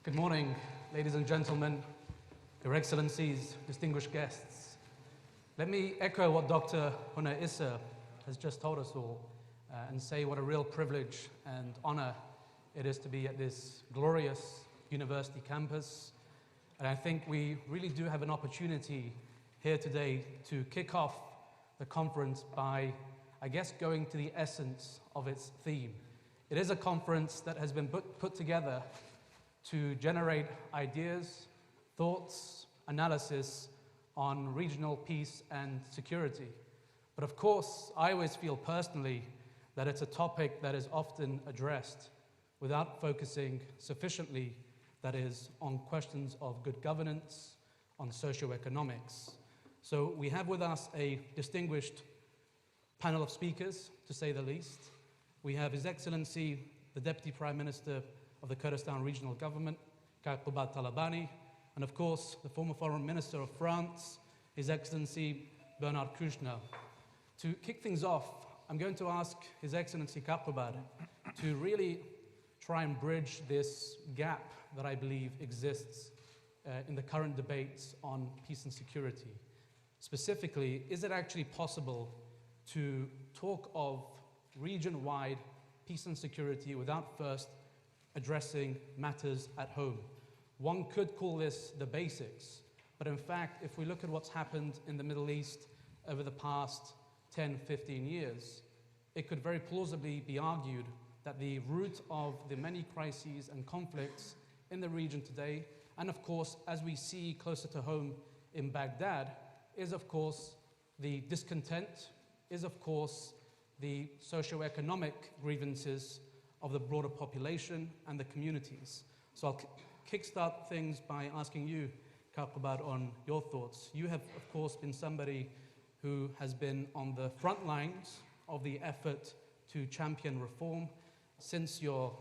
Good morning, ladies and gentlemen, Your Excellencies, distinguished guests. Let me echo what Dr. Huna Issa has just told us all and say what a real privilege and honor it is to be at this glorious university campus. And I think we really do have an opportunity here today to kick off the conference by, I guess, going to the essence of its theme. It is a conference that has been put together to generate ideas, thoughts, analysis on regional peace and security. But of course, I always feel personally that it's a topic that is often addressed without focusing sufficiently, that is, on questions of good governance, on socioeconomics. So we have with us a distinguished panel of speakers, to say the least. We have His Excellency, the Deputy Prime Minister of the Kurdistan Regional Government, Qubad Talabani, and of course, the former Foreign Minister of France, His Excellency Bernard Qubad. To kick things off, I'm going to ask His Excellency Qubad to really try and bridge this gap that I believe exists in the current debates on peace and security. Specifically, is it actually possible to talk of region-wide peace and security without first addressing matters at home? One could call this the basics, but in fact, if we look at what's happened in the Middle East over the past 10, 15 years, it could very plausibly be argued that the root of the many crises and conflicts in the region today, and of course, as we see closer to home in Baghdad, is of course the discontent, is of course the socio-economic grievances of the broader population and the communities. So I'll kickstart things by asking you, Qubad, on your thoughts. You have, of course, been somebody who has been on the front lines of the effort to champion reform since your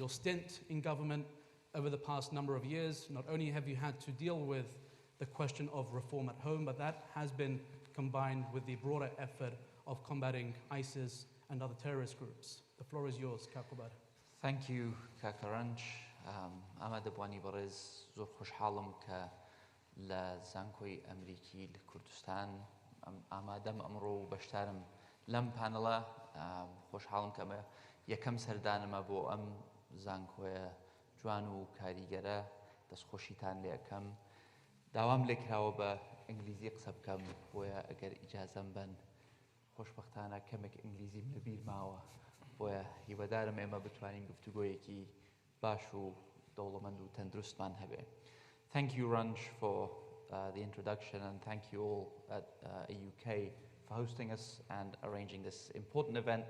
stint in government over the past number of years. Not only have you had to deal with the question of reform at home, but that has been combined with the broader effort of combating ISIS and other terrorist groups. The floor is yours, Qubad. Thank you, Kakaranch. أما دبواني برز زور خوش حالم ك لزانكوي أمريكي لكردستان أما دم أمرو بشتارم لم بانلا خوش حالم كما يكم سردان ما بو زانكوي جوانو كاريجرا دس خوشيتان ليكم دوام لكراو با إنجليزي قصب كم ويا أجر إجازة بن خوشبختانه کەمێک ئینگلیزیم لەبیر ماوە بۆیە هیوادارم ئێمە بتوانین گفتوگۆیەکی باش و دەوڵەمەند و تەندروستمان هەبێ. Thank you, Ranj, for the introduction, and thank you all at AUK for hosting us and arranging this important event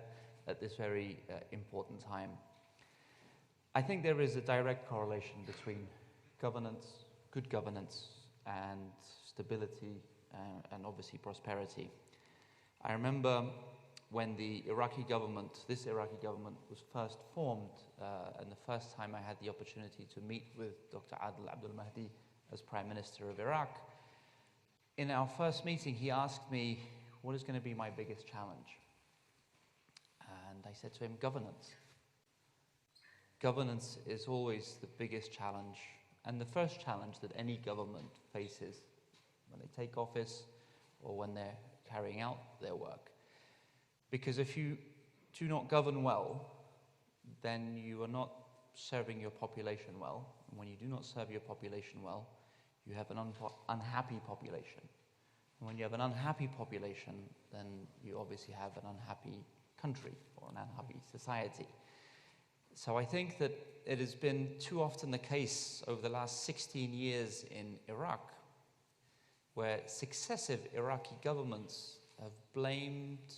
at this very important time. I think there is a direct correlation between governance, good governance, and stability and obviously prosperity. I remember when the Iraqi government, this Iraqi government, was first formed, and the first time I had the opportunity to meet with Dr. Adil Abdul Mahdi as Prime Minister of Iraq. In our first meeting, he asked me, what is going to be my biggest challenge? And I said to him, governance. Governance is always the biggest challenge, and the first challenge that any government faces when they take office or when they're carrying out their work. Because if you do not govern well, then you are not serving your population well. And when you do not serve your population well, you have an unhappy population. And when you have an unhappy population, then you obviously have an unhappy country or an unhappy society. So I think that it has been too often the case over the last 16 years in Iraq where successive Iraqi governments have blamed,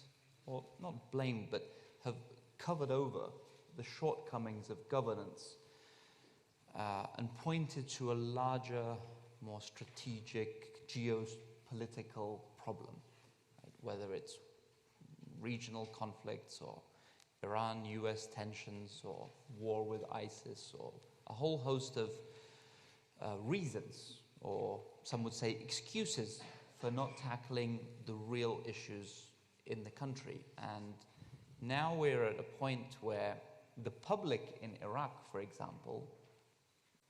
or not blamed, but have covered over the shortcomings of governance and pointed to a larger, more strategic, geopolitical problem, right? Whether it's regional conflicts or Iran-US tensions or war with ISIS or a whole host of reasons, or some would say excuses, for not tackling the real issues in the country. And now we're at a point where the public in Iraq, for example,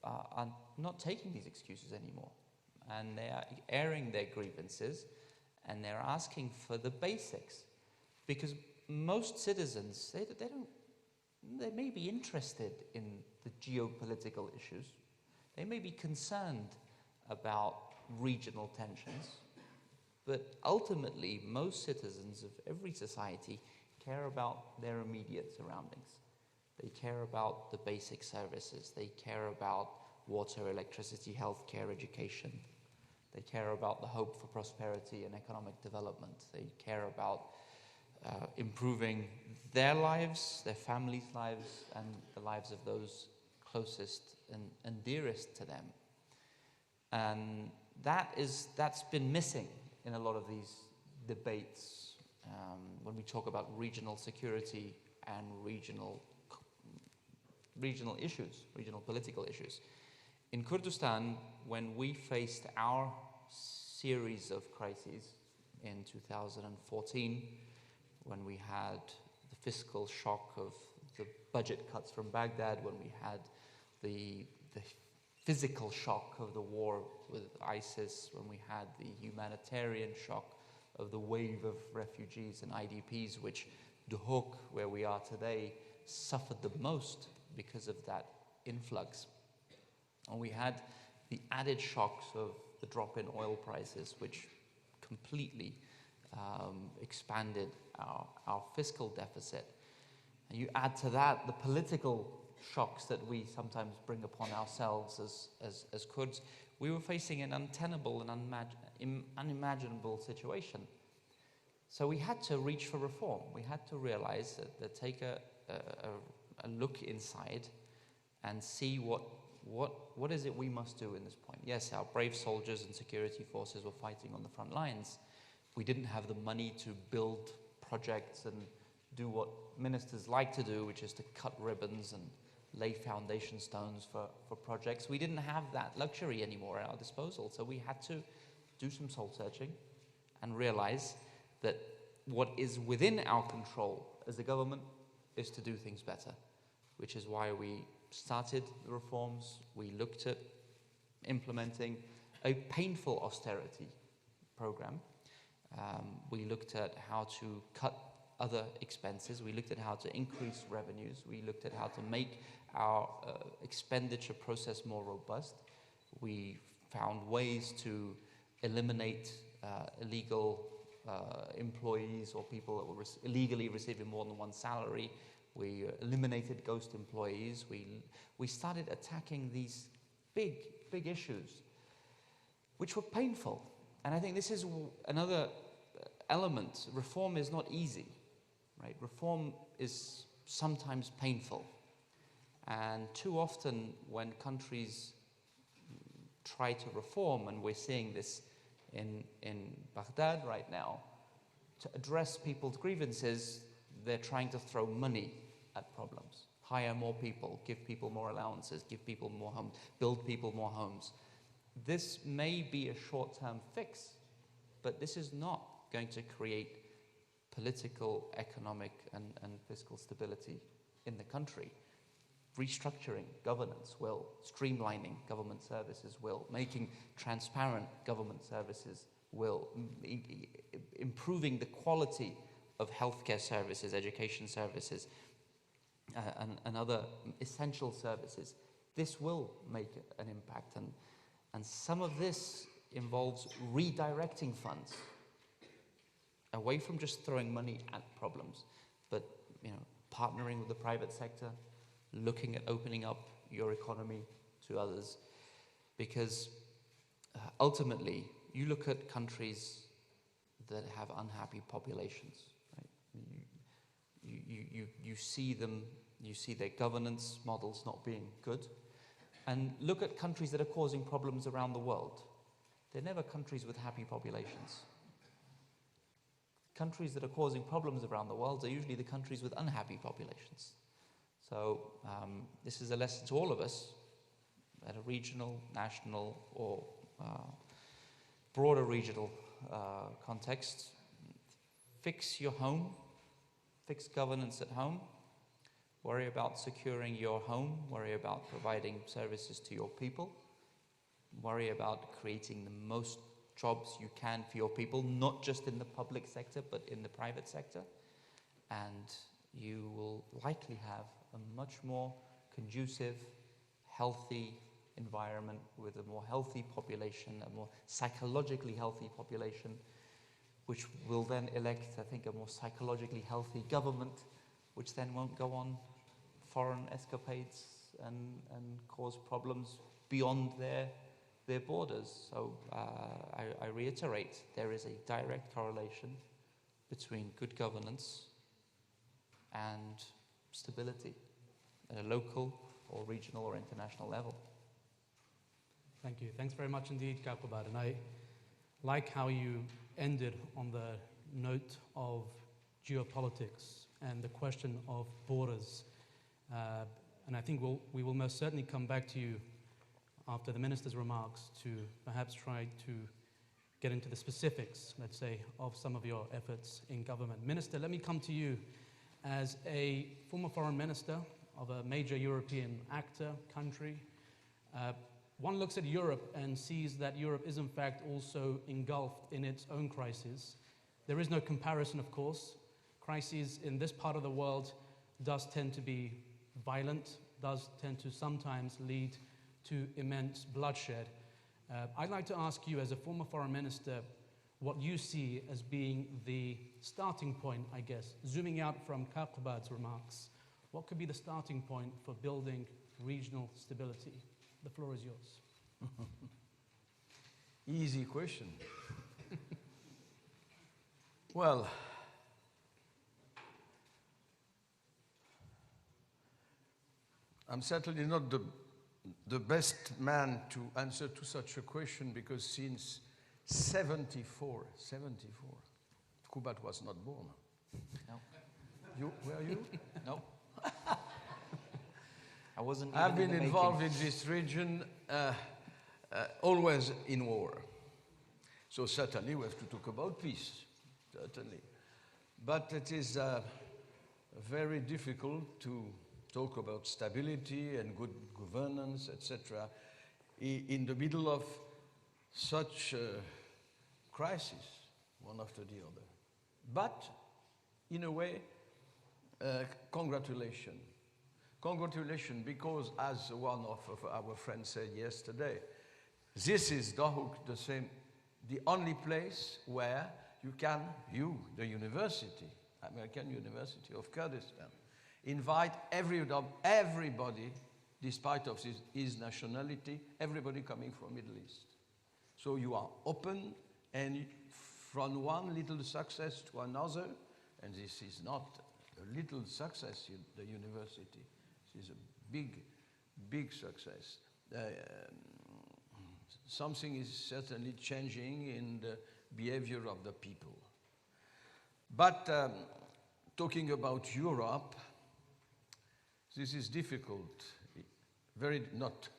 are not taking these excuses anymore. And they are airing their grievances, and they're asking for the basics. Because most citizens, they may be interested in the geopolitical issues. They may be concerned about regional tensions. But ultimately, most citizens of every society care about their immediate surroundings. They care about the basic services. They care about water, electricity, healthcare, education. They care about the hope for prosperity and economic development. They care about improving their lives, their families' lives, and the lives of those closest and dearest to them. And that's been missing in a lot of these debates when we talk about regional security and regional issues, regional political issues. In Kurdistan, when we faced our series of crises in 2014, when we had the fiscal shock of the budget cuts from Baghdad, when we had the physical shock of the war with ISIS, when we had the humanitarian shock of the wave of refugees and IDPs, which Duhok, where we are today, suffered the most because of that influx. And we had the added shocks of the drop in oil prices, which completely expanded our fiscal deficit. And you add to that the political shocks that we sometimes bring upon ourselves as Kurds. We were facing an untenable and unimaginable situation. So we had to reach for reform. We had to realize that take a look inside and see what is it we must do in this point. Yes, our brave soldiers and security forces were fighting on the front lines. We didn't have the money to build projects and do what ministers like to do, which is to cut ribbons and lay foundation stones for projects. We didn't have that luxury anymore at our disposal. So we had to do some soul searching and realize that what is within our control as a government is to do things better, which is why we started the reforms. We looked at implementing a painful austerity program. We looked at how to cut other expenses. We looked at how to increase revenues. We looked at how to make our expenditure process more robust. We found ways to eliminate illegal employees or people that were illegally receiving more than one salary. We eliminated ghost employees. We started attacking these big issues, which were painful. And I think this is another element. Reform is not easy, right? Reform is sometimes painful. And too often when countries try to reform, and we're seeing this in Baghdad right now, to address people's grievances, they're trying to throw money at problems. Hire more people, give people more allowances, give people more homes, build people more homes. This may be a short-term fix, but this is not going to create political, economic, and fiscal stability in the country. Restructuring governance will, streamlining government services will, making transparent government services will, improving the quality of healthcare services, education services, and other essential services. This will make an impact, and some of this involves redirecting funds away from just throwing money at problems, but partnering with the private sector, looking at opening up your economy to others, because ultimately you look at countries that have unhappy populations, right? You see them, you see their governance models not being good, and look at countries that are causing problems around the world. They're never countries with happy populations. Countries that are causing problems around the world are usually the countries with unhappy populations. So this is a lesson to all of us at a regional, national, or broader regional context. Fix your home, fix governance at home, Worry about securing your home. Worry about providing services to your people. Worry about creating the most jobs you can for your people, not just in the public sector, but in the private sector. And you will likely have a much more conducive, healthy environment with a more healthy population, a more psychologically healthy population, which will then elect, I think, a more psychologically healthy government, which then won't go on foreign escapades and cause problems beyond their borders. So I reiterate, there is a direct correlation between good governance and stability at a local or regional or international level. Thank you. Thanks very much indeed, Qubad. And I like how you ended on the note of geopolitics and the question of borders. And I think we will most certainly come back to you after the Minister's remarks to perhaps try to get into the specifics, let's say, of some of your efforts in government. Minister, let me come to you as a former foreign minister of a major European actor, country. One looks at Europe and sees that Europe is in fact also engulfed in its own crises. There is no comparison, of course. Crises in this part of the world does tend to be violent, does tend to sometimes lead to immense bloodshed. I'd like to ask you, as a former foreign minister, what you see as being the starting point, I guess, zooming out from Qubad's remarks. What could be the starting point for building regional stability? The floor is yours. Easy question. Well, I'm certainly not the best man to answer to such a question, because since 74, Qubad was not born. No. Were you? No. I wasn't even I've been in the involved making. in this region always in war. So certainly we have to talk about peace, certainly. But it is very difficult to talk about stability and good governance, etc., in the middle of such a crisis, one after the other. But, in a way, congratulations. Congratulations, because as one of our friends said yesterday, this is the only place where the university, American University of Kurdistan, invite everybody, despite of his nationality, everybody coming from Middle East. So you are open, and from one little success to another, and this is not a little success in the university. Is a big success. Something is certainly changing in the behavior of the people. But talking about Europe, this is difficult. Not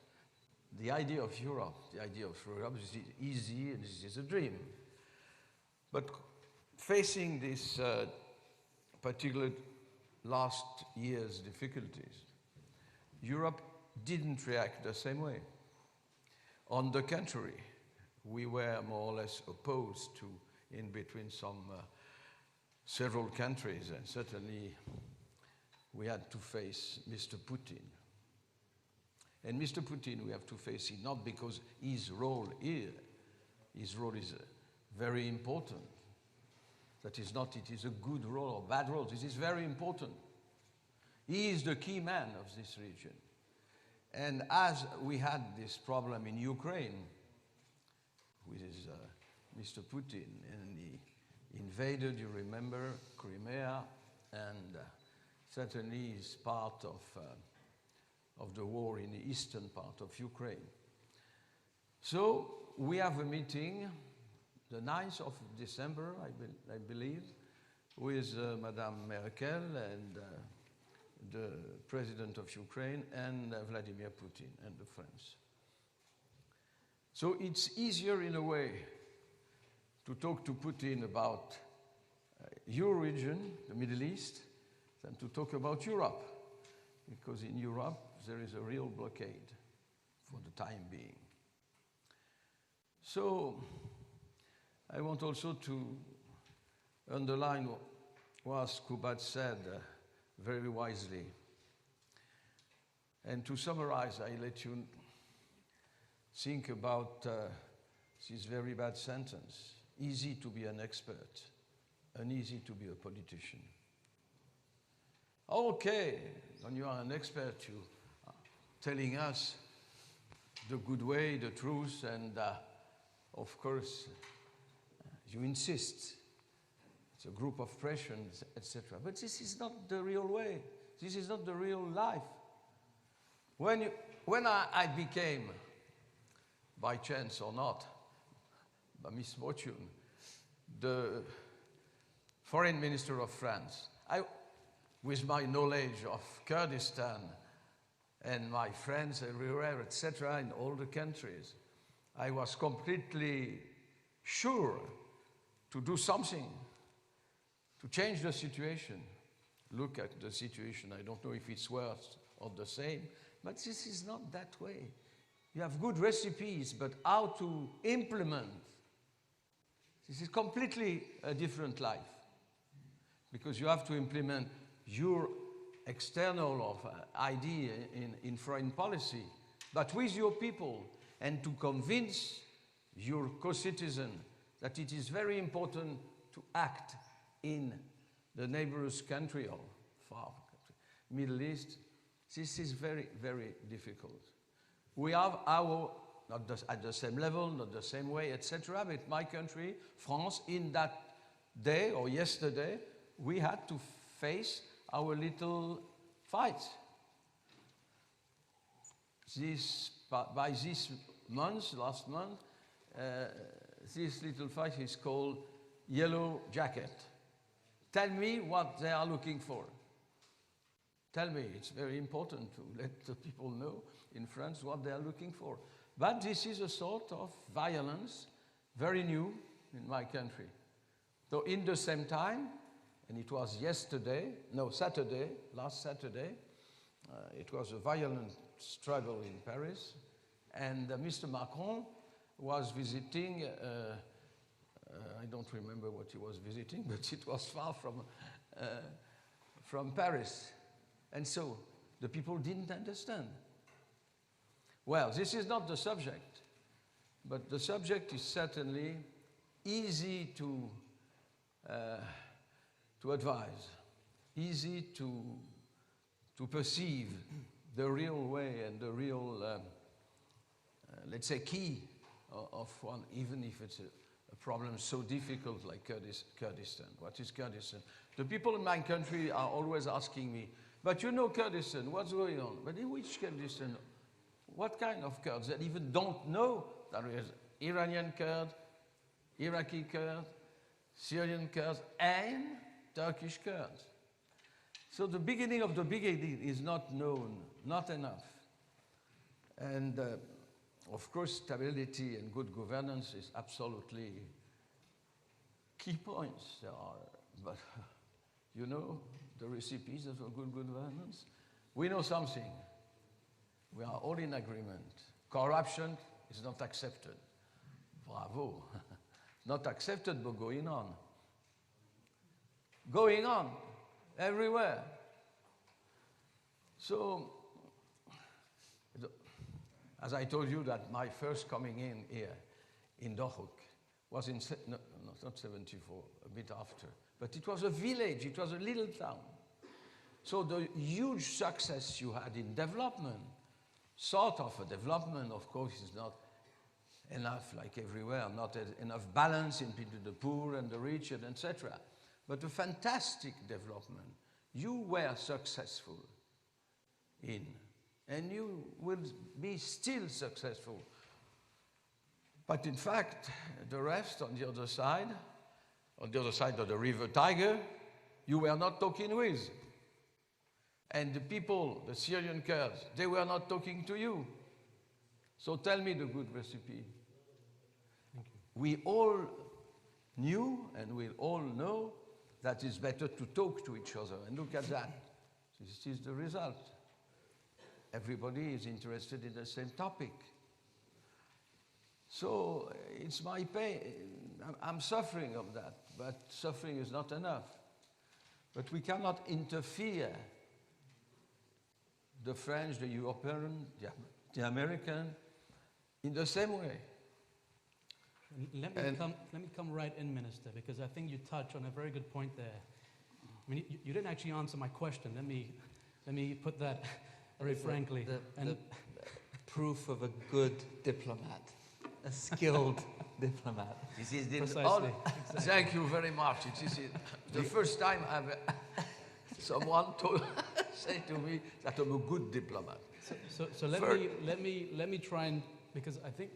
the idea of Europe. The idea of Europe is easy, and this is a dream. But facing this particular last year's difficulties, Europe didn't react the same way. On the contrary, we were more or less opposed to, in between several countries, and certainly we had to face Mr. Putin. And Mr. Putin we have to face it not because his role is very important. That is not, it is a good role or bad role. This is very important. He is the key man of this region. And as we had this problem in Ukraine with Mr. Putin, and he invaded, you remember, Crimea, and certainly is part of the war in the eastern part of Ukraine. So we have a meeting the 9th of December, I believe, with Madame Merkel and the President of Ukraine and Vladimir Putin and the French. So it's easier in a way to talk to Putin about your region, the Middle East, than to talk about Europe. because in Europe there is a real blockade for the time being. So I want also to underline what Qubad said very wisely. And to summarize, I let you think about this very bad sentence. Easy to be an expert, uneasy to be a politician. Okay, when you are an expert, you are telling us the good way, the truth, and of course, you insist. It's a group of pressures, etc. But this is not the real way. This is not the real life. When I became, by chance or not, by misfortune, the foreign minister of France, with my knowledge of Kurdistan and my friends everywhere, etc., in all the countries, I was completely sure to do something to change the situation. Look at the situation. I don't know if it's worse or the same, but this is not that way. You have good recipes, but how to implement, this is completely a different life. Because you have to implement your external idea in foreign policy, but with your people, and to convince your co-citizen that it is very important to act in the neighbor's country or far Middle East. This is very, very difficult. We have our, not at the same level, not the same way, etc., but my country, France, in that day or yesterday, we had to face our little fight. By this month, last month, this little fight is called Yellow Jacket. Tell me what they are looking for. Tell me, it's very important to let the people know in France what they are looking for. But this is a sort of violence, very new in my country. So in the same time, and it was Saturday, last Saturday, it was a violent struggle in Paris, and Mr. Macron was visiting, I don't remember what he was visiting, but it was far from Paris. And so the people didn't understand. Well, this is not the subject, but the subject is certainly easy to advise, easy to perceive the real way and the real, let's say, key of one, even if it's a problem so difficult like Kurdistan. What is Kurdistan? The people in my country are always asking me, but you know Kurdistan, what's going on? But in which Kurdistan? What kind of Kurds? That even don't know there is Iranian Kurd, Iraqi Kurd, Syrian Kurds, and Turkish Kurds. So the beginning of the beginning is not known, not enough. And of course, stability and good governance is absolutely key points. There are, but you know the recipes of a good governance. We know something. We are all in agreement. Corruption is not accepted. Bravo. Not accepted, but going on. Going on everywhere. So, as I told you that my first coming in here in Dohuk was in, no, not 74, a bit after, but it was a village, it was a little town. So the huge success you had in development, sort of a development, of course, is not enough like everywhere, not enough balance in between the poor and the rich, and etc. But a fantastic development. You were successful in, and you will be still successful. But in fact, the rest on the other side of the river Tiger, you were not talking with. And the people, the Syrian Kurds, they were not talking to you. So tell me the good recipe. Thank you. We all knew and we all know that it's better to talk to each other. And look at that. This is the result. everybody is interested in the same topic. So it's my pain. I'm suffering of that, but suffering is not enough. But we cannot interfere the French, the European, the American, in the same way. Let me come right in, Minister, because I think you touch on a very good point there. I mean, you didn't actually answer my question. Let me put that very frankly. The proof of a good diplomat, a skilled diplomat. This is Precisely. Exactly. Thank you very much. It is the first time I've someone say to me that I'm a good diplomat. So let me try and, because I think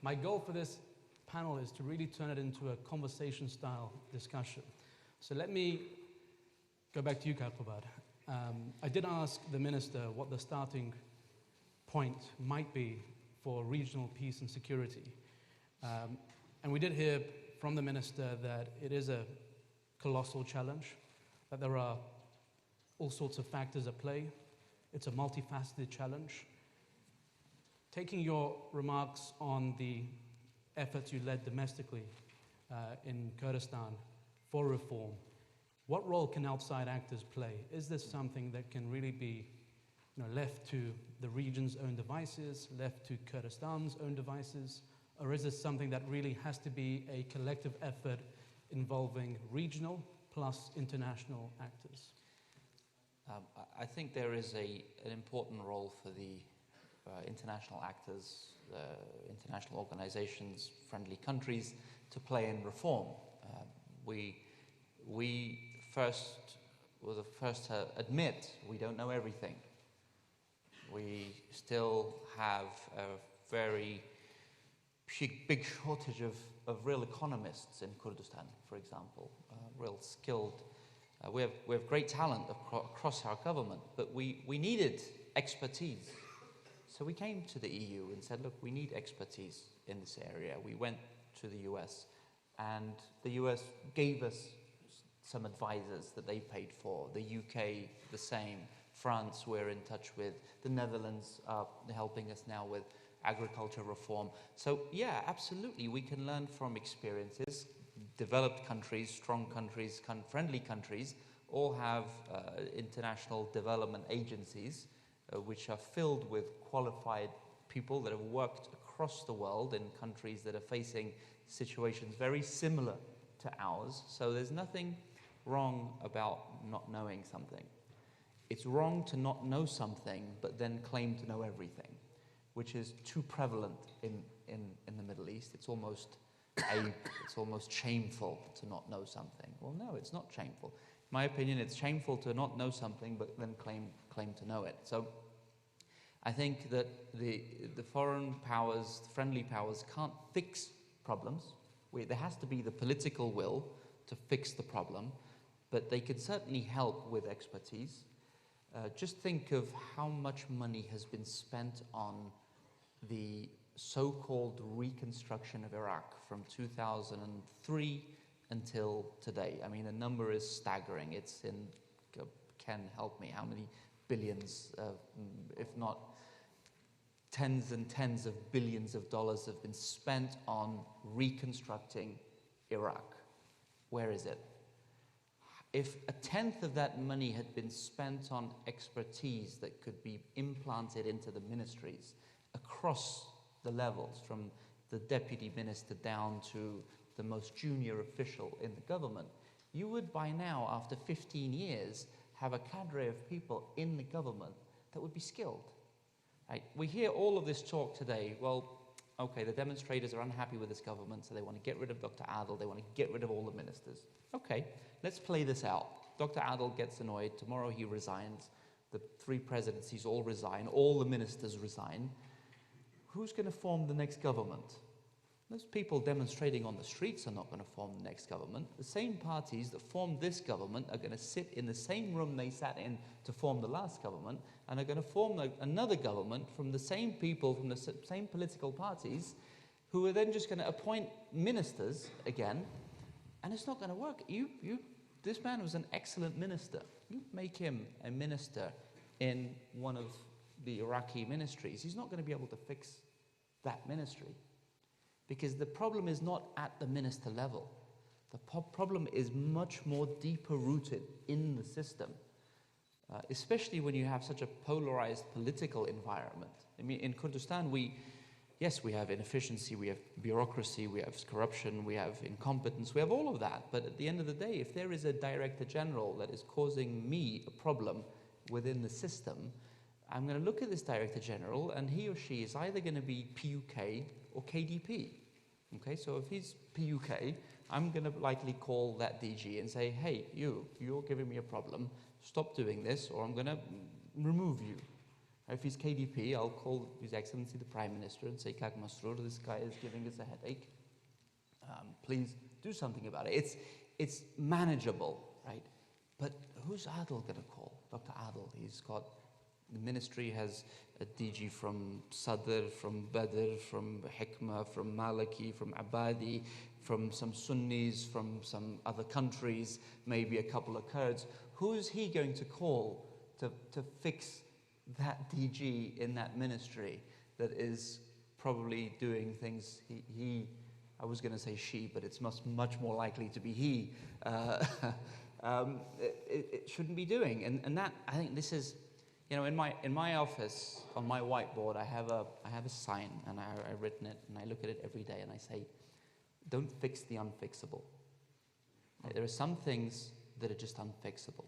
my goal for this panel is to really turn it into a conversation-style discussion. So let me go back to you, Qubad. I did ask the Minister what the starting point might be for regional peace and security. And we did hear from the Minister that it is a colossal challenge, that there are all sorts of factors at play. It's a multifaceted challenge. Taking your remarks on the efforts you led domestically in Kurdistan for reform, what role can outside actors play? Is this something that can really be left to the region's own devices, left to Kurdistan's own devices, or is this something that really has to be a collective effort involving regional plus international actors? I think there is an important role for the international actors, international organizations, friendly countries to play in reform. We were the first to admit we don't know everything. We still have a very big shortage of real economists in Kurdistan, for example, real skilled. We have great talent across our government, but we needed expertise. So we came to the EU and said, look, we need expertise in this area. We went to the US, and the US gave us some advisors that they paid for. The UK, the same. France, we're in touch with. The Netherlands are helping us now with agriculture reform. So yeah, absolutely, we can learn from experiences. Developed countries, strong countries, friendly countries, all have international development agencies which are filled with qualified people that have worked across the world in countries that are facing situations very similar to ours. So there's nothing wrong about not knowing something. It's wrong to not know something but then claim to know everything, which is too prevalent in the Middle East. It's almost shameful to not know something. Well, no, it's not shameful. In my opinion, it's shameful to not know something but then claim to know it. So I think that the foreign powers, the friendly powers, can't fix problems. There has to be the political will to fix the problem, but they can certainly help with expertise. Just think of how much money has been spent on the so-called reconstruction of Iraq from 2003 until today. I mean, the number is staggering. It's in, Ken, help me, how many billions, if not tens and tens of billions of dollars have been spent on reconstructing Iraq. Where is it? If a tenth of that money had been spent on expertise that could be implanted into the ministries across the levels, from the deputy minister down to the most junior official in the government, you would by now, after 15 years, have a cadre of people in the government that would be skilled. Right? We hear all of this talk today. Well, okay, the demonstrators are unhappy with this government, so they want to get rid of Dr. Adel, they want to get rid of all the ministers. Okay, let's play this out. Dr. Adel gets annoyed, tomorrow he resigns, the 3 presidencies all resign, all the ministers resign. Who's going to form the next government? Those people demonstrating on the streets are not going to form the next government. The same parties that formed this government are going to sit in the same room they sat in to form the last government, and are going to form another government from the same people, from the same political parties, who are then just going to appoint ministers again, and it's not going to work. This man was an excellent minister. You make him a minister in one of the Iraqi ministries, he's not going to be able to fix that ministry. Because the problem is not at the minister level. The problem is much more deeper rooted in the system, especially when you have such a polarized political environment. I mean, in Kurdistan, yes, we have inefficiency, we have bureaucracy, we have corruption, we have incompetence, we have all of that. But at the end of the day, if there is a director general that is causing me a problem within the system, I'm going to look at this director general and he or she is either going to be PUK or KDP. Okay, so if he's PUK, I'm going to likely call that DG and say, hey, you're giving me a problem, stop doing this or I'm going to remove you. If he's KDP, I'll call His Excellency the Prime Minister and say, Kak Masroor, this guy is giving us a headache. Please do something about it. It's manageable, right? But who's Adil going to call? Dr. Adil, the ministry has a DG from Sadr, from Badr, from Hikmah, from Maliki, from Abadi, from some Sunnis, from some other countries, maybe a couple of Kurds. Who's he going to call to fix that DG in that ministry that is probably doing things I was going to say she, but it's much more likely to be he, it shouldn't be doing. And that, I think this is, you know, in my office, on my whiteboard, I have a sign, and I've written it, and I look at it every day, and I say, don't fix the unfixable. There are some things that are just unfixable.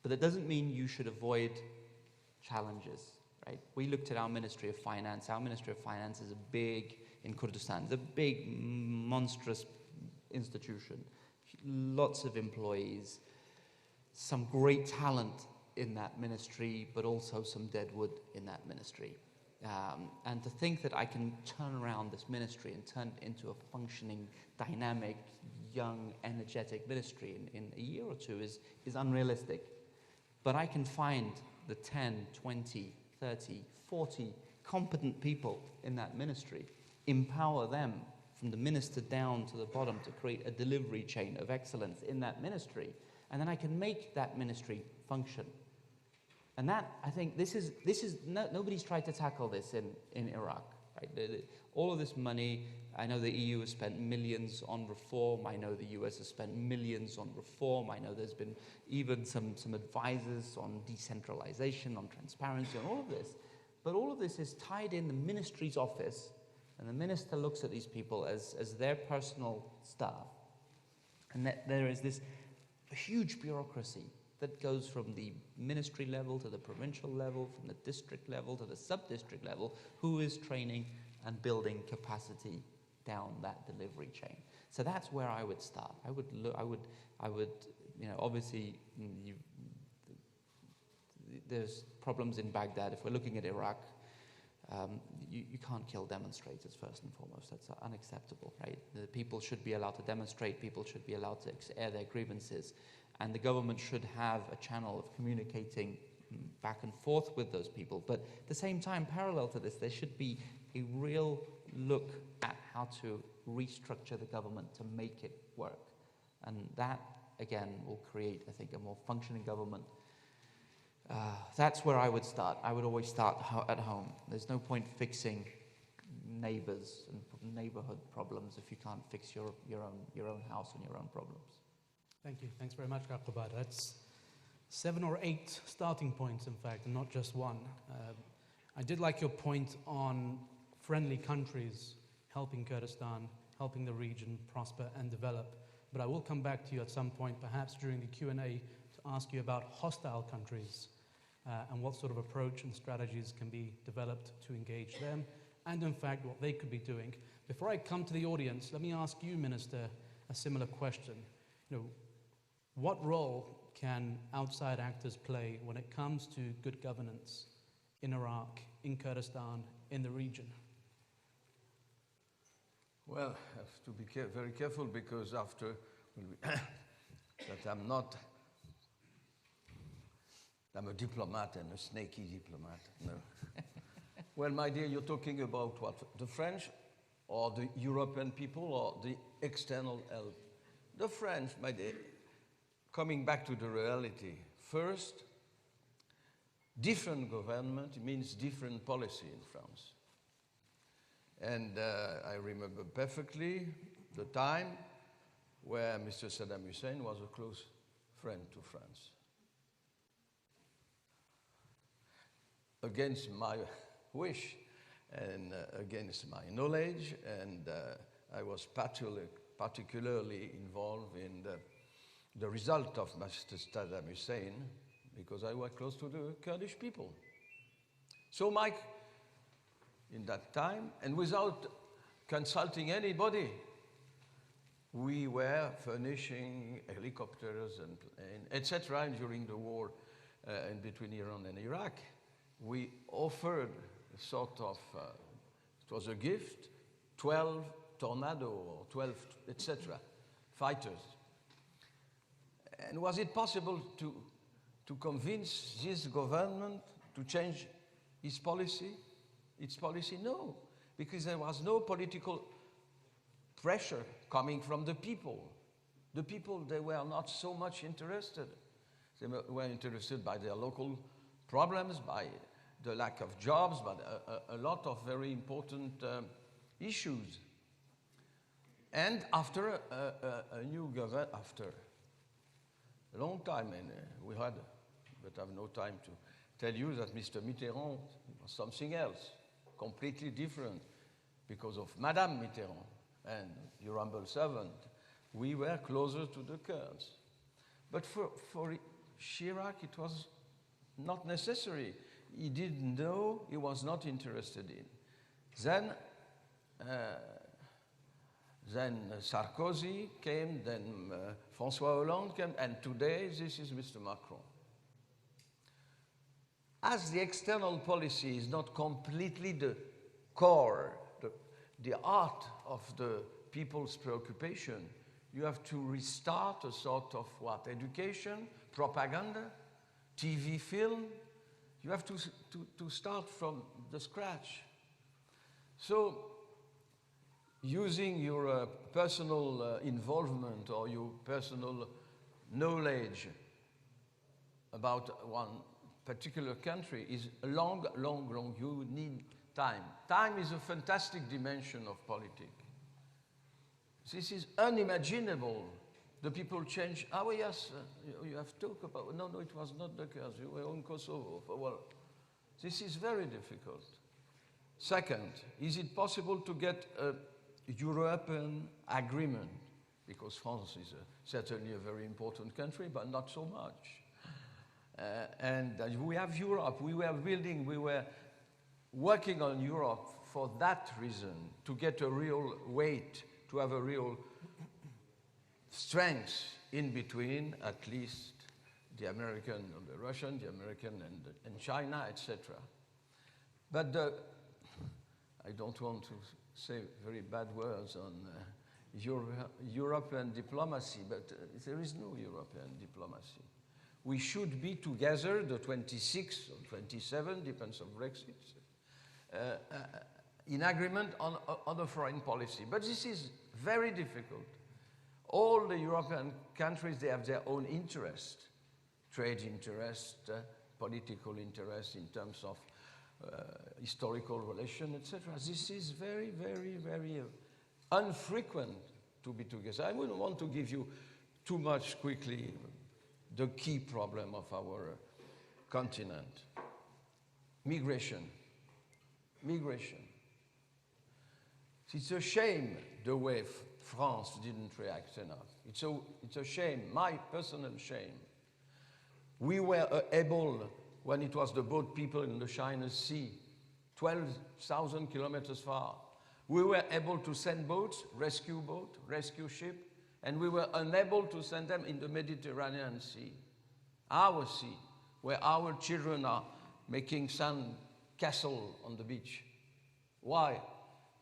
But that doesn't mean you should avoid challenges, right? We looked at our Ministry of Finance. Our Ministry of Finance is in Kurdistan, it's a big, monstrous institution. Lots of employees, some great talent in that ministry, but also some dead wood in that ministry. And to think that I can turn around this ministry and turn it into a functioning, dynamic, young, energetic ministry in a year or two is unrealistic. But I can find the 10, 20, 30, 40 competent people in that ministry, empower them from the minister down to the bottom to create a delivery chain of excellence in that ministry, and then I can make that ministry function. And that, I think, nobody's tried to tackle this in Iraq. Right? All of this money, I know the EU has spent millions on reform. I know the US has spent millions on reform. I know there's been even some advisors on decentralization, on transparency, on all of this. But all of this is tied in the ministry's office, and the minister looks at these people as their personal staff. And that there is this huge bureaucracy that goes from the ministry level to the provincial level, from the district level to the sub-district level, who is training and building capacity down that delivery chain. So that's where I would start. I would, you know, obviously there's problems in Baghdad. If we're looking at Iraq, you can't kill demonstrators first and foremost. That's unacceptable, right? The people should be allowed to demonstrate. People should be allowed to air their grievances. And the government should have a channel of communicating back and forth with those people. But at the same time, parallel to this, there should be a real look at how to restructure the government to make it work. And that, again, will create, I think, a more functioning government. That's where I would start. I would always start at home. There's no point fixing neighbors and neighborhood problems if you can't fix your own house and your own problems. Thank you. Thanks very much, Qubad. That's 7 or 8 starting points, in fact, and not just one. I did like your point on friendly countries helping Kurdistan, helping the region prosper and develop. But I will come back to you at some point, perhaps during the Q&A, to ask you about hostile countries and what sort of approach and strategies can be developed to engage them, and in fact, what they could be doing. Before I come to the audience, let me ask you, Minister, a similar question. You know, what role can outside actors play when it comes to good governance in Iraq, in Kurdistan, in the region? Well, I have to be very careful because after that I'm a diplomat and a snaky diplomat. No. Well, my dear, you're talking about what? The French or the European people or the external help? The French, my dear. Coming back to the reality, first, different government means different policy in France. And I remember perfectly the time where Mr. Saddam Hussein was a close friend to France. Against my wish and against my knowledge, and I was particularly involved in the result of Mr. Saddam Hussein because I was close to the Kurdish people. So Mike, in that time, and without consulting anybody, we were furnishing helicopters and etc. during the war in between Iran and Iraq. We offered a sort of, it was a gift, 12 Tornado or 12, etc., fighters. And was it possible to convince this government to change its policy? No, because there was no political pressure coming from the people. The people, they were not so much interested. They were interested by their local problems, by the lack of jobs, but a lot of very important issues. And after a new government, after a long time, and we had, but I have no time to tell you that Mr. Mitterrand was something else, completely different, because of Madame Mitterrand and your humble servant, we were closer to the Kurds. But for Chirac, it was not necessary. He didn't know, he was not interested in. Then Sarkozy came, then François Hollande came, and today this is Mr. Macron. As the external policy is not completely the core, the heart of the people's preoccupation, you have to restart a sort of what? Education, propaganda, TV film. You have to start from the scratch. So, using your personal involvement or your personal knowledge about one particular country is long. You need time. Time is a fantastic dimension of politics. This is unimaginable. The people change. Oh, yes, you have talked about. No, it was not the case. You were in Kosovo. Well, this is very difficult. Second, is it possible to get a European agreement? Because France is certainly a very important country, but not so much. And we have Europe. We were working on Europe for that reason, to get a real weight, to have a real strength in between, at least the American and the Russian, the American and China, etc. But I don't want to say very bad words on European diplomacy, but there is no European diplomacy. We should be together, the 26 or 27, depends on Brexit, in agreement on the foreign policy. But this is very difficult. All the European countries, they have their own interest, trade interest, political interest in terms of historical relation, etc. This is very, very, very infrequent to be together. I wouldn't want to give you too much quickly the key problem of our continent. Migration. It's a shame the way France didn't react enough. It's a shame, my personal shame. We were able, when it was the boat people in the China Sea, 12,000 kilometers far, we were able to send boats, rescue ship, and we were unable to send them in the Mediterranean Sea, our sea, where our children are making sand castle on the beach. Why?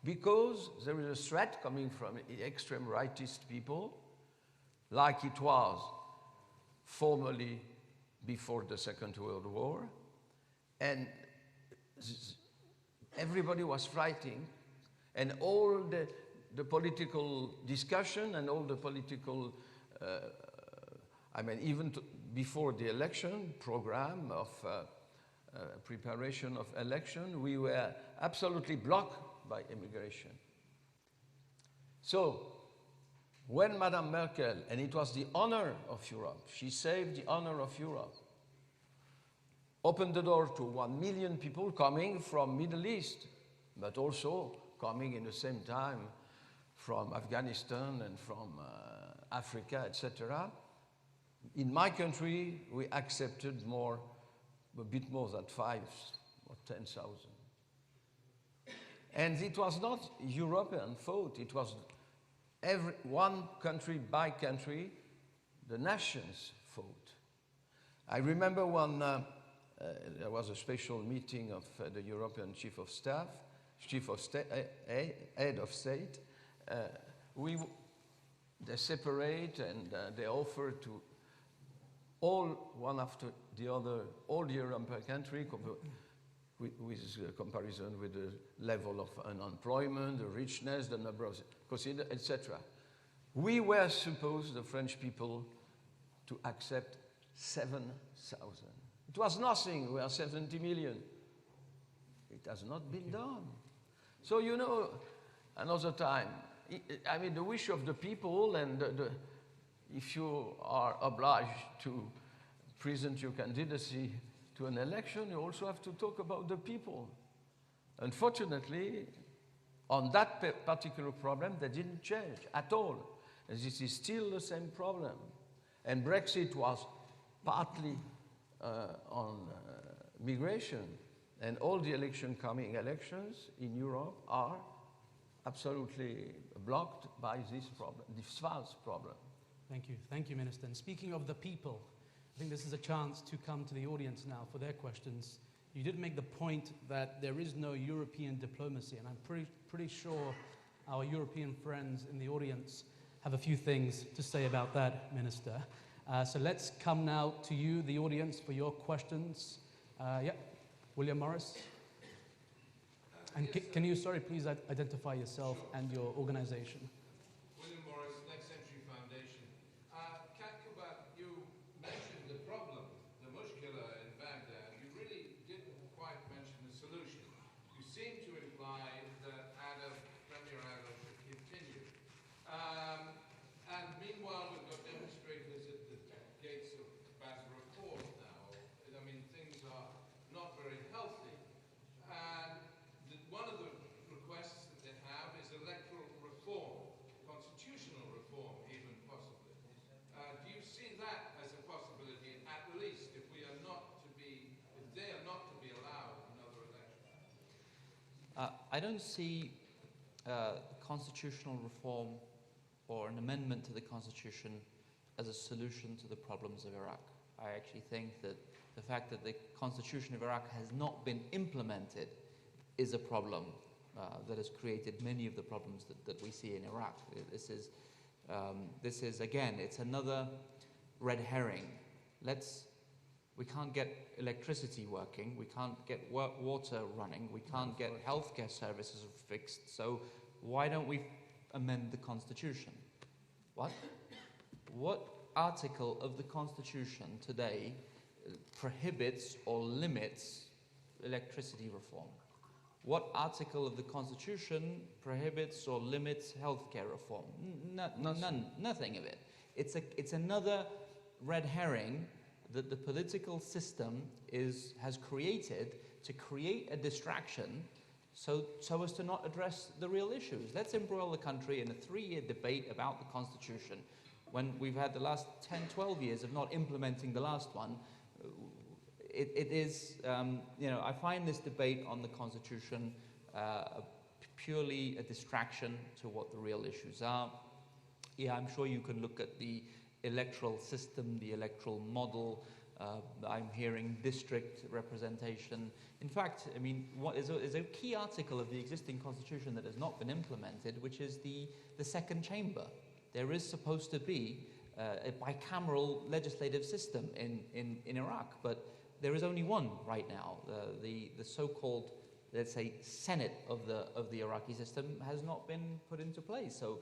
Because there is a threat coming from extreme rightist people, like it was formerly before the Second World War, and everybody was fighting, and all the political discussion and all the political, even before the election program of preparation of election, we were absolutely blocked by immigration. So, when Madame Merkel, and it was the honor of Europe, she saved the honor of Europe, opened the door to 1 million people coming from Middle East, but also coming in the same time from Afghanistan and from Africa, etc. In my country, we accepted a bit more than 5 or 10,000. And it was not European fault, it was one country by country, the nation's fault. I remember there was a special meeting of the European Chief of Staff, Head of State. They separate and they offer to all, one after the other, all the European countries, with comparison with the level of unemployment, the richness, the number of consider, etc. We were supposed, the French people, to accept 7,000. It was nothing. We are 70 million. It has not been done. So, you know, another time, I mean, the wish of the people, and if you are obliged to present your candidacy to an election, you also have to talk about the people. Unfortunately, on that particular problem, they didn't change at all. And this is still the same problem. And Brexit was partly on migration. And all the coming elections in Europe are absolutely blocked by this problem, this false problem. Thank you, Minister. And speaking of the people, I think this is a chance to come to the audience now for their questions. You did make the point that there is no European diplomacy, and I'm pretty sure our European friends in the audience have a few things to say about that, Minister. So let's come now to you, the audience, for your questions. William Morris. And can you, sorry, please identify yourself and your organization? William Morris, Next Century Foundation. Qubad, you mentioned the problem, the mushkila in Baghdad. You really didn't quite mention the solution. You seem to imply that Premier Adam should continue. And meanwhile, we've got demonstrators at the gates of Basra Court now. I mean, things are not very healthy. And one of the requests that they have is electoral reform, constitutional reform even possibly. Do you see that as a possibility, at least, if they are not to be allowed another election? I don't see constitutional reform or an amendment to the Constitution as a solution to the problems of Iraq. I actually think that the fact that the Constitution of Iraq has not been implemented is a problem that has created many of the problems that we see in Iraq. This is again, it's another red herring. We can't get electricity working, we can't get water running, we can't get healthcare services fixed, so why don't we amend the Constitution? What article of the Constitution today prohibits or limits electricity reform? What article of the Constitution prohibits or limits healthcare reform? Nothing of it. It's another red herring that the political system has created to create a distraction so as to not address the real issues. Let's embroil the country in a 3-year debate about the Constitution when we've had the last 10, 12 years of not implementing the last one. It is, I find this debate on the Constitution purely a distraction to what the real issues are. Yeah, I'm sure you can look at the electoral system, the electoral model. I'm hearing district representation. In fact, I mean, is a key article of the existing Constitution that has not been implemented, which is the second chamber. There is supposed to be a bicameral legislative system in Iraq, but there is only one right now. The so-called, let's say, Senate of the Iraqi system has not been put into place. So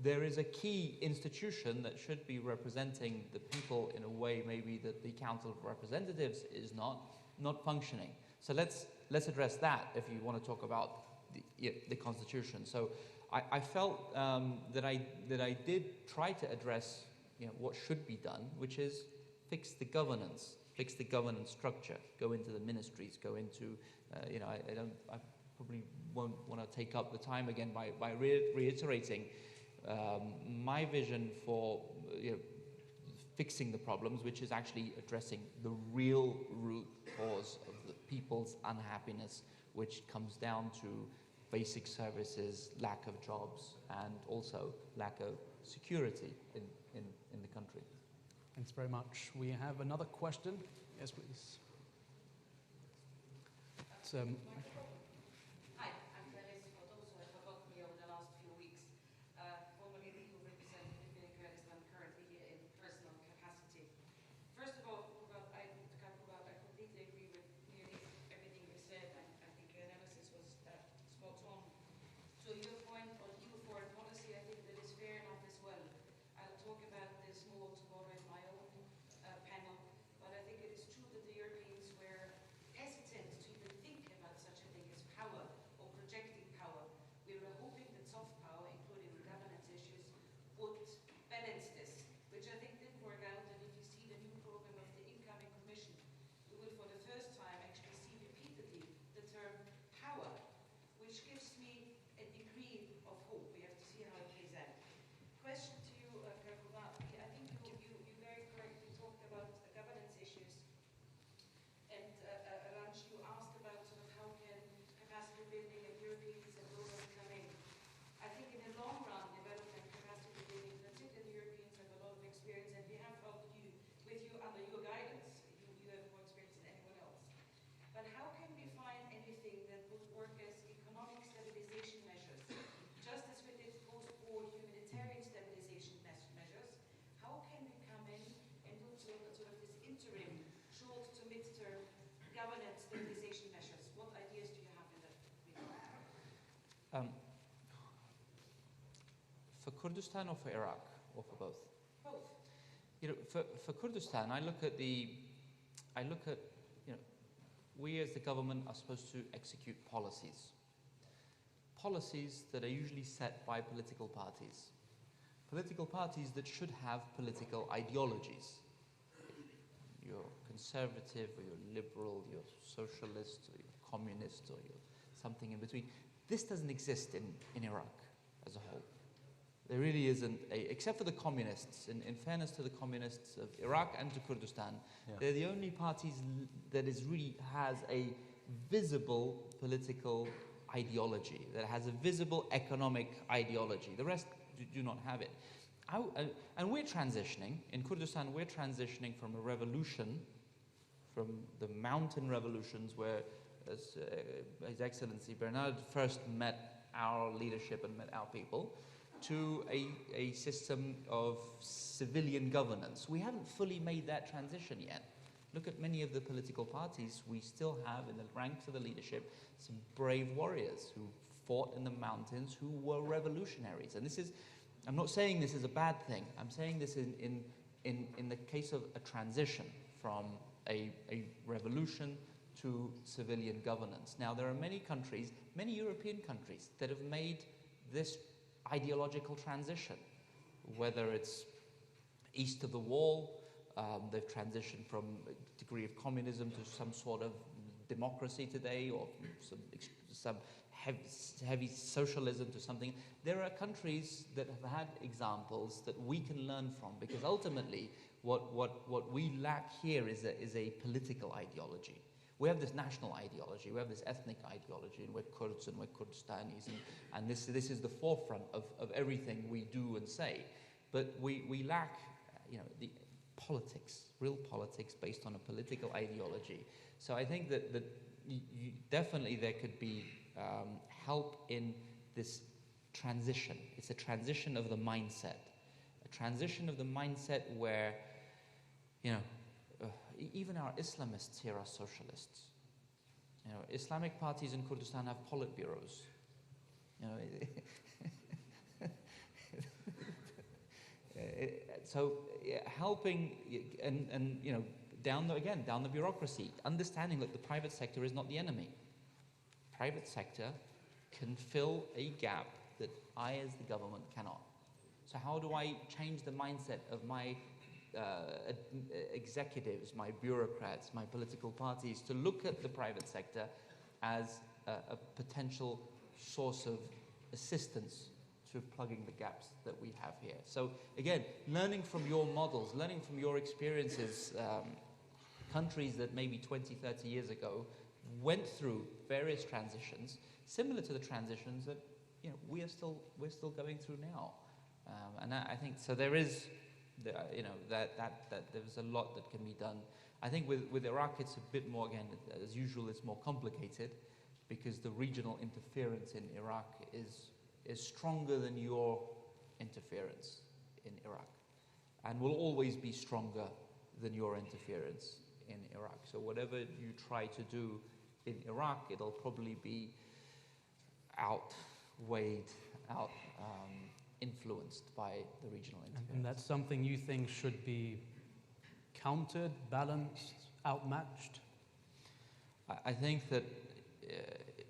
there is a key institution that should be representing the people in a way maybe that the Council of Representatives is not. not functioning. So let's address that if you want to talk about the constitution. So I felt that I did try to address what should be done, which is fix the governance structure, go into the ministries, go into I probably won't want to take up the time again by reiterating my vision for fixing the problems, which is actually addressing the real root cause of the people's unhappiness, which comes down to basic services, lack of jobs, and also lack of security in the country. Thanks very much. We have another question. Yes, please. It's, Hi, I'm Clarice. For those who have forgotten me over the last few weeks, formerly legal representative in Kurdistan, currently here in personal capacity. First of all, I completely agree with nearly everything you said. I think your analysis was spot on. To your point on EU foreign policy, I think that is fair enough as well. I'll talk about this more tomorrow in my own panel, but I think it is true that the Europeans were hesitant to even think about such a thing as power or projecting power. We were hoping that soft power, including the governance issues, would balance this, which I think didn't work out. And if you see the new program of the incoming Commission, we will for the first time actually see repeatedly the term power, which gives me a degree of hope. We have to see how it plays out. Question to you, Qubad. I think you very correctly talked about the governance issues. And Ranj, you asked about sort of how can capacity building and Europeans and globals come in. I think in the long run, development capacity building, particularly the Europeans have a lot of experience, and we have helped you with you under your guidance. You have more experience than anyone else. But how can we find anything that would work as economic stabilization measures, just as we did post-war humanitarian stabilization measures? How can we come in and do sort of this interim, short to mid-term governance stabilization measures? What ideas do you have in that regard? For Kurdistan or for Iraq, or for both? Both. For Kurdistan, I look at we as the government are supposed to execute policies that are usually set by political parties that should have political ideologies. You're conservative, or you're liberal, you're socialist, or you're communist, or you're something in between. This doesn't exist in Iraq as a whole. There really isn't, except for the communists. In fairness to the communists of Iraq and to Kurdistan, they're the only parties that really has a visible political ideology, that has a visible economic ideology. The rest do not have it. And we're transitioning, in Kurdistan, we're transitioning from a revolution, from the mountain revolutions where, as His Excellency Bernard first met our leadership and met our people, to a system of civilian governance. We haven't fully made that transition yet. Look at many of the political parties. We still have in the ranks of the leadership some brave warriors who fought in the mountains, who were revolutionaries. And this is, I'm not saying this is a bad thing. I'm saying this in the case of a transition from a revolution to civilian governance. Now, there are many countries, many European countries, that have made this ideological transition, whether it's east of the wall, they've transitioned from a degree of communism to some sort of democracy today, or some heavy socialism to something. There are countries that have had examples that we can learn from, because ultimately what we lack here is a political ideology. We have this national ideology, we have this ethnic ideology, and we're Kurds and we're Kurdistanis, and this is the forefront of everything we do and say. But we lack, the politics, real politics based on a political ideology. So I think that definitely there could be help in this transition. It's a transition of the mindset, where, even our Islamists here are socialists. Islamic parties in Kurdistan have politburos. So helping and down the bureaucracy, understanding that the private sector is not the enemy. Private sector can fill a gap that I, as the government, cannot. So how do I change the mindset of my executives, my bureaucrats, my political parties to look at the private sector as a potential source of assistance to plugging the gaps that we have here? So again, learning from your models, learning from your experiences, countries that maybe 20, 30 years ago went through various transitions, similar to the transitions that we're still going through now. And I think so. There is, that there's a lot that can be done. I think with Iraq, it's a bit more, again, as usual, it's more complicated because the regional interference in Iraq is stronger than your interference in Iraq, and will always be stronger than your interference in Iraq. So whatever you try to do in Iraq, it'll probably be influenced by the regional interference. And that's something you think should be countered, balanced, outmatched? I think that,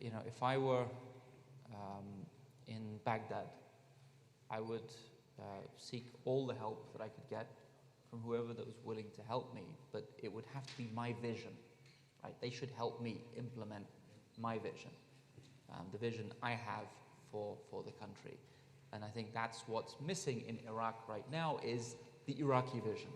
if I were in Baghdad, I would seek all the help that I could get from whoever that was willing to help me, but it would have to be my vision, right? They should help me implement my vision, the vision I have for the country. And I think that's what's missing in Iraq right now is the Iraqi vision.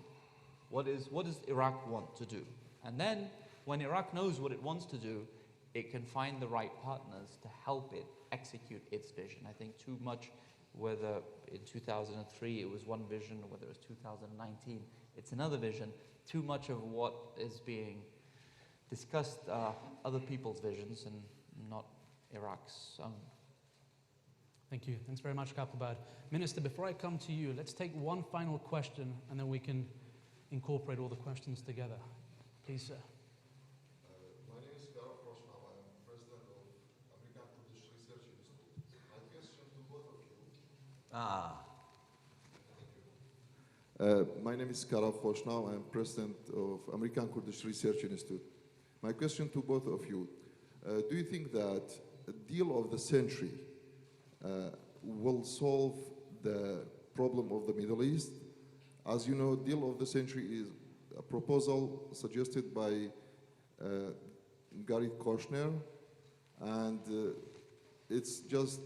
What does Iraq want to do? And then when Iraq knows what it wants to do, it can find the right partners to help it execute its vision. I think too much, whether in 2003 it was one vision or whether it was 2019, it's another vision, too much of what is being discussed are other people's visions and not Iraq's own. Thank you. Thanks very much, Qubad. Minister, before I come to you, let's take one final question and then we can incorporate all the questions together. Please, sir. My name is Qubad Talabani. I'm president of American Kurdish Research Institute. My question to both of you. My name is Qubad Talabani. I'm president of American Kurdish Research Institute. My question to both of you: do you think that the deal of the century will solve the problem of the Middle East? As you know, deal of the century is a proposal suggested by Gary Kouchner, and it's just,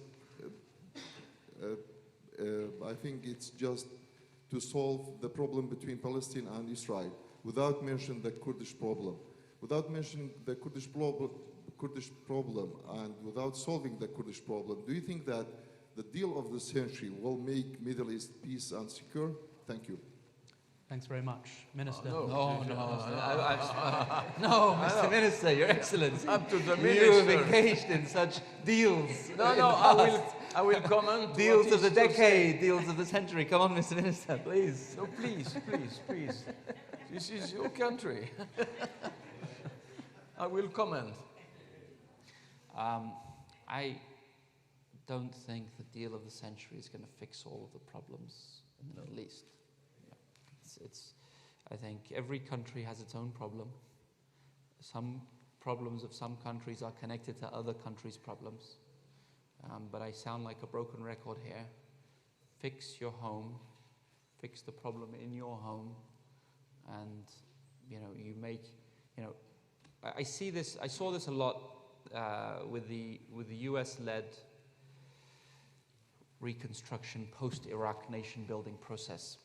I think it's just to solve the problem between Palestine and Israel, without mentioning the Kurdish problem. Without mentioning the Kurdish problem and without solving the Kurdish problem, do you think that the deal of the century will make Middle East peace and secure? Thank you. Thanks very much. Minister. No, Mr. Minister, Your Excellency. Up to the minister. You have engaged in such deals. I will comment. Deals of the decade, deals of the century. Come on, Mr. Minister, please. No, please. This is your country. I will comment. I don't think the deal of the century is going to fix all of the problems in the Middle East. I think every country has its own problem. Some problems of some countries are connected to other countries' problems. But I sound like a broken record here. Fix your home, fix the problem in your home, and you make, I saw this a lot with the US-led reconstruction post-Iraq nation-building process.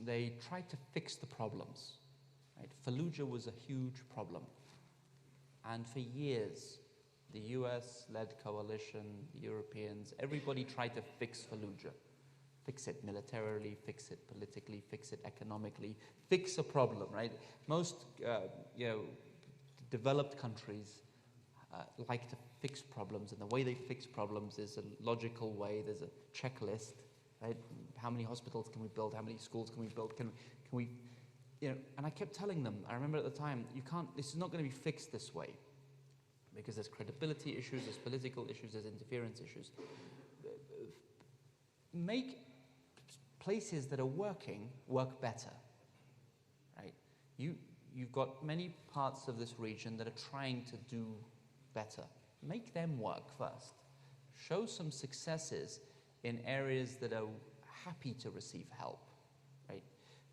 They tried to fix the problems. Right? Fallujah was a huge problem. And for years, the US-led coalition, the Europeans, everybody tried to fix Fallujah. Fix it militarily, fix it politically, fix it economically, fix a problem, right? Most developed countries like to fix problems, and the way they fix problems is a logical way. There's a checklist, right? How many hospitals can we build? How many schools can we build? Can we, and I kept telling them, I remember at the time, this is not going to be fixed this way, because there's credibility issues, there's political issues, there's interference issues. Make places that are working work better, right? You you've got many parts of this region that are trying to do better. Make them work first. Show some successes in areas that are happy to receive help, right?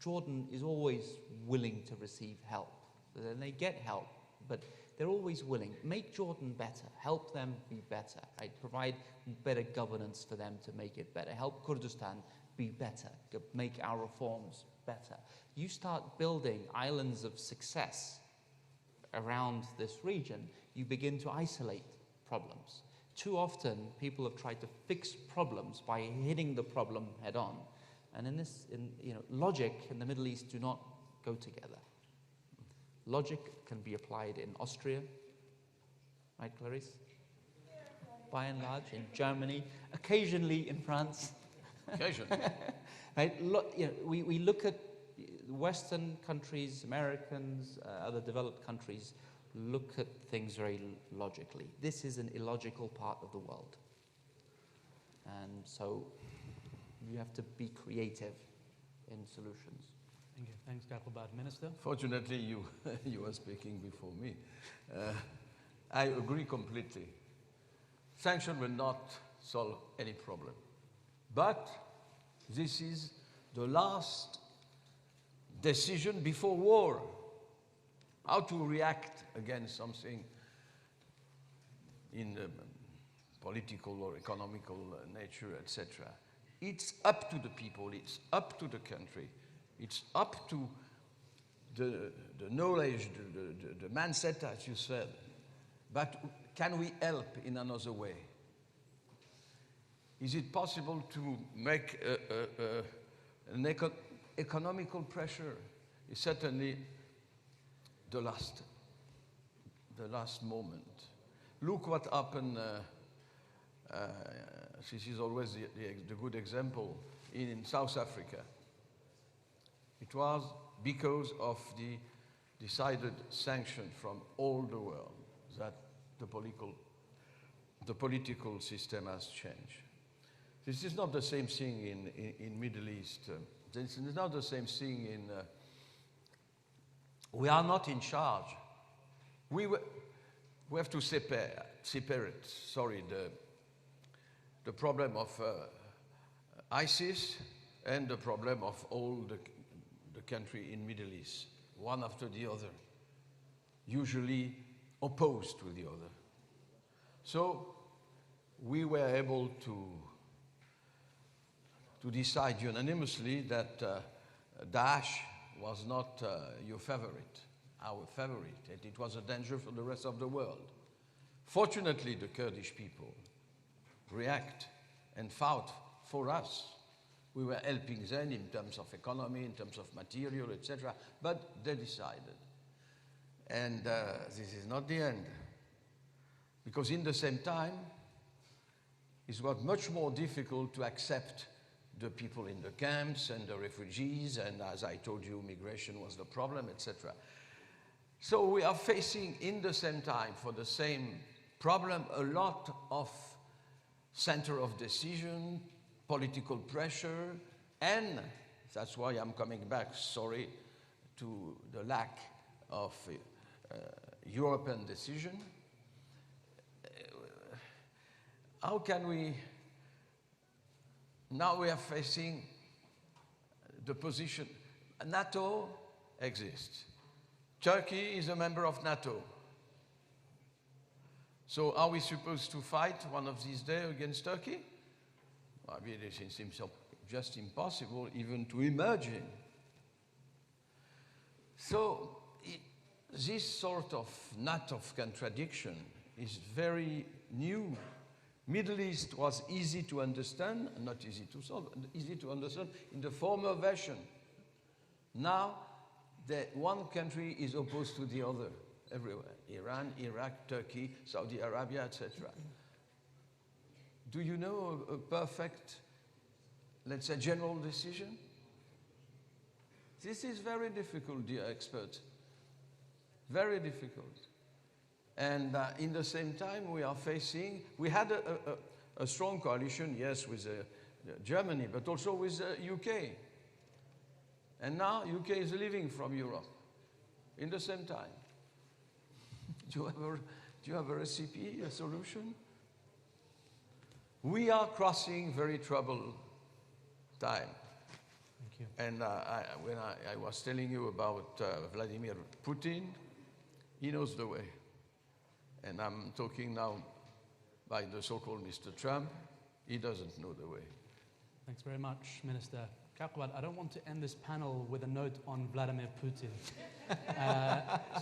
Jordan is always willing to receive help. Then they get help, but they're always willing. Make Jordan better. Help them be better, right? Provide better governance for them to make it better. Help Kurdistan be better. Make our reforms better. You start building islands of success around this region, you begin to isolate problems. Too often, people have tried to fix problems by hitting the problem head on. And logic in the Middle East do not go together. Logic can be applied in Austria, right, Clarice? By and large, in Germany, occasionally in France. Occasionally. Right? We look at Western countries, Americans, other developed countries, look at things very logically. This is an illogical part of the world. And so you have to be creative in solutions. Thank you. Thanks, Qubad. Minister? Fortunately, you were speaking before me. I agree completely. Sanctions will not solve any problem. But this is the last decision before war. How to react against something in political or economical nature, etc. It's up to the people, it's up to the country, it's up to the knowledge, the mindset, as you said. But can we help in another way? Is it possible to make an economical pressure? It's certainly the last moment. Look what happened, this is always the good example, in South Africa. It was because of the decided sanction from all the world that the political system has changed. This is not the same thing in Middle East. This is not the same thing in... we are not in charge. We have to separate the problem of ISIS and the problem of all the country in Middle East, one after the other, usually opposed to the other. So we were able to decide unanimously that Daesh was not your favorite, our favorite, and it was a danger for the rest of the world. Fortunately, the Kurdish people react and fought for us. We were helping them in terms of economy, in terms of material, etc., but they decided. And this is not the end, because in the same time, it was much more difficult to accept the people in the camps and the refugees, and as I told you, migration was the problem, etc. So we are facing, in the same time, for the same problem, a lot of center of decision, political pressure, and that's why I'm coming back, sorry, to the lack of European decision. How can we... Now we are facing the position. NATO exists. Turkey is a member of NATO. So are we supposed to fight one of these days against Turkey? I mean, it seems just impossible even to imagine. So this sort of knot of contradiction is very new. Middle East was easy to understand, not easy to solve, easy to understand in the former version. Now, the one country is opposed to the other everywhere. Iran, Iraq, Turkey, Saudi Arabia, etc. Do you know a perfect, let's say, general decision? This is very difficult, dear expert. Very difficult. And in the same time, we are facing, we had a strong coalition, yes, with Germany, but also with the UK. And now UK is leaving from Europe. in the same time. Do you have a recipe, a solution? We are crossing very troubled time. Thank you. And when I was telling you about Vladimir Putin, he knows the way. And I'm talking now by the so-called Mr. Trump. He doesn't know the way. Thanks very much, Minister. Qubad, I don't want to end this panel with a note on Vladimir Putin.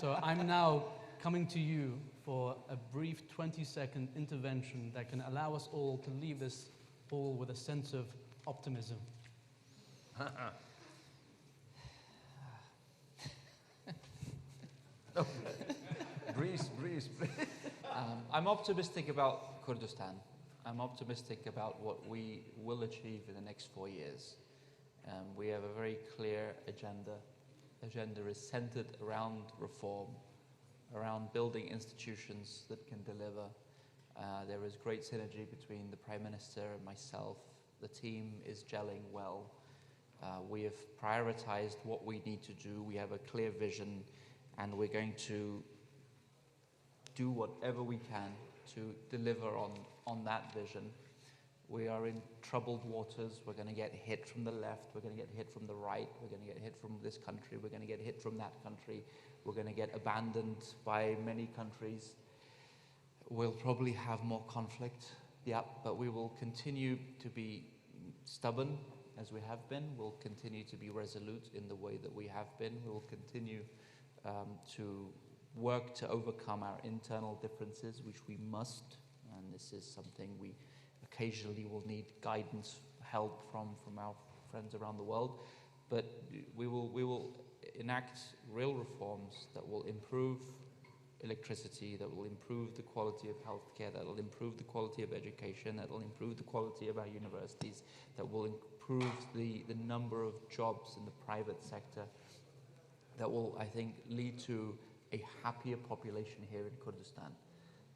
So I'm now coming to you for a brief 20-second intervention that can allow us all to leave this hall with a sense of optimism. No. Breathe. I'm optimistic about Kurdistan. I'm optimistic about what we will achieve in the next 4 years. We have a very clear agenda. The agenda is centered around reform, around building institutions that can deliver. There is great synergy between the Prime Minister and myself. The team is gelling well. We have prioritized what we need to do. We have a clear vision, and we're going to do whatever we can to deliver on that vision. We are in troubled waters. We're going to get hit from the left. We're going to get hit from the right. We're going to get hit from this country. We're going to get hit from that country. We're going to get abandoned by many countries. We'll probably have more conflict, but we will continue to be stubborn as we have been. We'll continue to be resolute in the way that we have been. We'll continue to work to overcome our internal differences, which we must, and this is something we occasionally will need guidance, help from our friends around the world, but we will enact real reforms that will improve electricity, that will improve the quality of healthcare, that will improve the quality of education, that will improve the quality of our universities, that will improve the number of jobs in the private sector, that will, I think, lead to a happier population here in Kurdistan.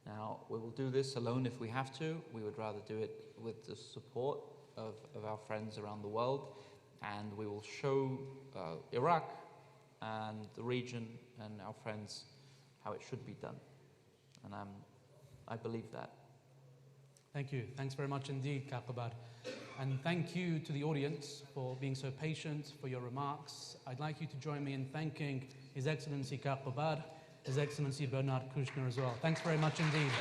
Now, we will do this alone if we have to. We would rather do it with the support of our friends around the world, and we will show Iraq and the region and our friends how it should be done. And I believe that. Thank you. Thanks very much indeed, Qubad. And thank you to the audience for being so patient, for your remarks. I'd like you to join me in thanking His Excellency Qubad, His Excellency Bernard Kouchner as well. Thanks very much indeed.